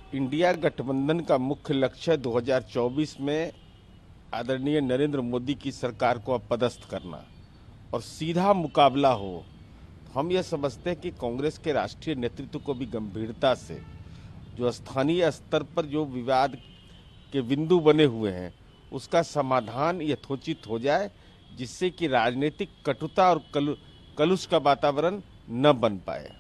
India गठबंधन का मुख्य लक्ष्य 2024 में आदरणीय नरेंद्र मोदी की सरकार को अपदस्थ करना और सीधा मुकाबला हो। हम यह समझते हैं कि कांग्रेस के राष्ट्रीय नेतृत्व को भी गंभीरता से जो स्थानीय स्तर पर जो विवाद के बिंदु बने हुए हैं उसका समाधान यथोचित हो जाए, जिससे कि राजनीतिक कटुता और कलुष का वातावरण न बन पाए।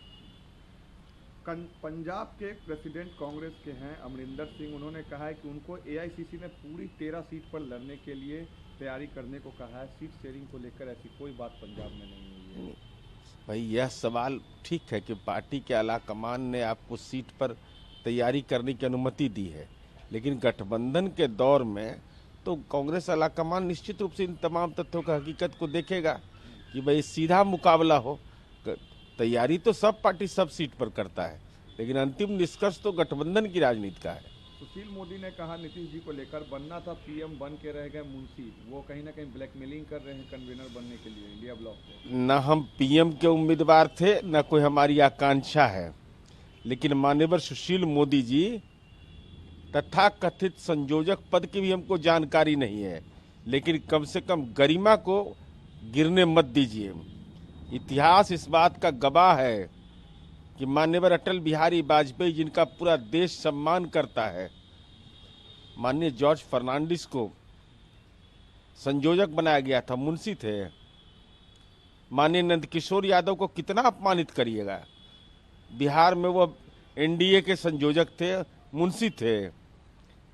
पंजाब के एक प्रेसिडेंट कांग्रेस के हैं अमरिंदर सिंह। उन्होंने कहा है कि उनको एआईसीसी ने पूरी 13 सीट पर लड़ने के लिए तैयारी करने को कहा है। सीट शेयरिंग को लेकर ऐसी कोई बात पंजाब में नहीं हुई है। भाई, यह सवाल ठीक है कि पार्टी के आला कमान ने आपको सीट पर तैयारी करने की अनुमति दी है, लेकिन गठबंधन के दौर में तो कांग्रेस आला कमान निश्चित रूप से इन तमाम तथ्यों का हकीकत को देखेगा कि भाई सीधा मुकाबला हो। तैयारी तो सब पार्टी सब सीट पर करता है, लेकिन अंतिम निष्कर्ष तो गठबंधन की राजनीति का है। सुशील मोदी ने कहा नीतीश जी को लेकर बनना था पीएम, बन के रह गए मुंशी। वो कहीं ना कहीं ब्लैकमेलिंग कर रहे हैं कन्वीनर बनने के लिए इंडिया ब्लॉक को। न हम पीएम के उम्मीदवार थे, न कोई हमारी आकांक्षा है, लेकिन माननीय सुशील मोदी जी तथाकथित संयोजक पद की भी हमको जानकारी नहीं है, लेकिन कम से कम गरिमा को गिरने मत दीजिए। इतिहास इस बात का गवाह है कि माननीय अटल बिहारी वाजपेयी, जिनका पूरा देश सम्मान करता है, माननीय जॉर्ज फर्नांडिस को संयोजक बनाया गया था, मुंशी थे। माननीय नंदकिशोर यादव को कितना अपमानित करिएगा, बिहार में वो एनडीए के संयोजक थे, मुंशी थे।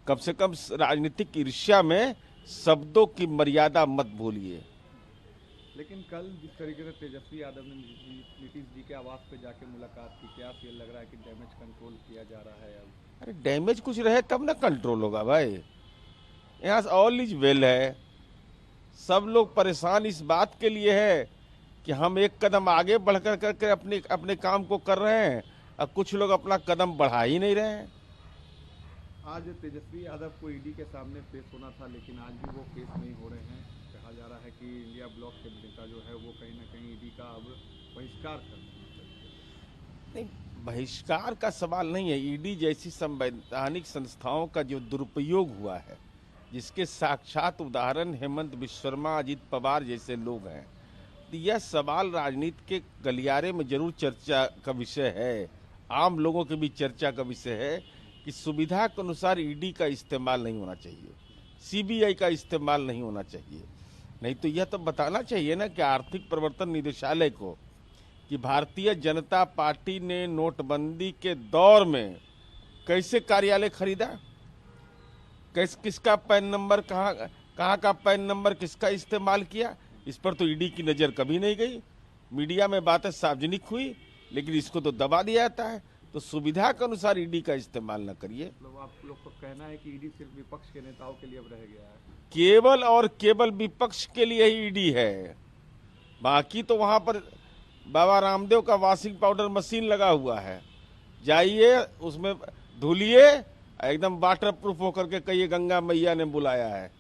कम से कम राजनीतिक ईर्ष्या में शब्दों की मर्यादा मत भूलिए। लेकिन कल जिस तरीके से तेजस्वी यादव ने नीतीश जी के आवास पे जाके मुलाकात की, क्या ये लग रहा है कि डैमेज कंट्रोल किया जा रहा है अब? अरे डैमेज कुछ रहे तब ना कंट्रोल होगा भाई। यहाँ ऑल इज वेल है। सब लोग परेशान इस बात के लिए है कि हम एक कदम आगे बढ़कर करके अपने अपने काम को कर रहे हैं, और कुछ लोग अपना कदम बढ़ा ही नहीं रहे हैं। आज तेजस्वी यादव को ईडी के सामने पेश होना था, लेकिन आज भी वो पेश नहीं हो रहे हैं। कहा जा रहा है कि इंडिया ब्लॉक के नेता जो है वो कहीं ना कहीं ईडी का अब बहिष्कार कर नहीं, बहिष्कार का सवाल नहीं है। ईडी जैसी संवैधानिक संस्थाओं का जो दुरुपयोग हुआ है, जिसके साक्षात उदाहरण हेमंत बिश्व शर्मा, अजित पवार जैसे लोग हैं, तो यह सवाल राजनीति के गलियारे में जरूर चर्चा का विषय है, आम लोगों के बीच चर्चा का विषय है कि सुविधा के अनुसार ईडी का इस्तेमाल नहीं होना चाहिए, सीबीआई का इस्तेमाल नहीं होना चाहिए। नहीं तो यह तो बताना चाहिए ना कि आर्थिक प्रवर्तन निदेशालय को कि भारतीय जनता पार्टी ने नोटबंदी के दौर में कैसे कार्यालय खरीदा, किसका पैन नंबर, कहाँ का पैन नंबर किसका इस्तेमाल किया, इस पर तो ईडी की नज़र कभी नहीं गई। मीडिया में बातें सार्वजनिक हुई, लेकिन इसको तो दबा दिया जाता है। तो सुविधा के अनुसार ईडी का इस्तेमाल न करिए। मतलब आप लोग का कहना है कि ईडी सिर्फ विपक्ष के नेताओं के लिए अब रह गया है? केवल और केवल विपक्ष के लिए ही ईडी है। बाकी तो वहां पर बाबा रामदेव का वॉशिंग पाउडर मशीन लगा हुआ है, जाइए उसमें धुलिए, एकदम वाटर प्रूफ होकर के कहिए गंगा मैया ने बुलाया है।